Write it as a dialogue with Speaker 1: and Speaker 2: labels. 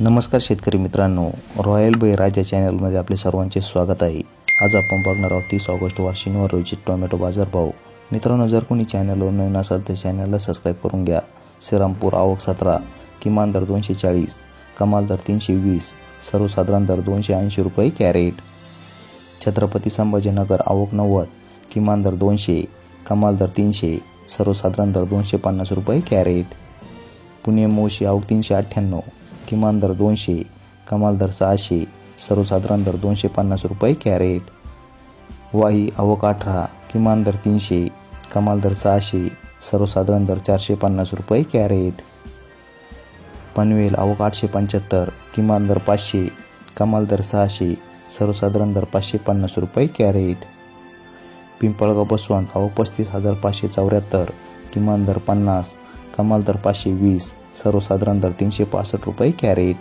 Speaker 1: नमस्कार शेतकरी मित्रांनो, रॉयल बळीराजा चॅनलमध्ये आपले सर्वांचे स्वागत आहे। आज आपण बघणार आहोत 30 ऑगस्ट वार शनिवार रोजी टोमॅटो बाजारभाव। मित्रांनो, जर कोणी चॅनलवर नवीन असाल तर चॅनलला सबस्क्राईब करून घ्या। श्रीरामपूर आवक 17, किमान दर 240, कमाल दर 320, सर्वसाधारण दर 280 रुपये कॅरेट। छत्रपती संभाजीनगर आवक 90, किमान दर 200, कमाल दर 300, सर्वसाधारण दर 250 रुपये कॅरेट। पुणे मोशी आवक 398, किमान दर 200, कमाल दर 600, सर्वसाधारण दर 250 रुपये कॅरेट। वाही आवक 18, किमान दर 300, कमाल दर 600, सर्वसाधारण दर 450 रुपये कॅरेट। पनवेल आवक 875, किमान दर 500, कमाल दर 600, सर्वसाधारण दर 550 रुपये कॅरेट। पिंपळगाव बसवंत आवक 35,574, किमान दर 50, कमाल दर 520, सर्वसाधारण दर 365 रुपये कॅरेट।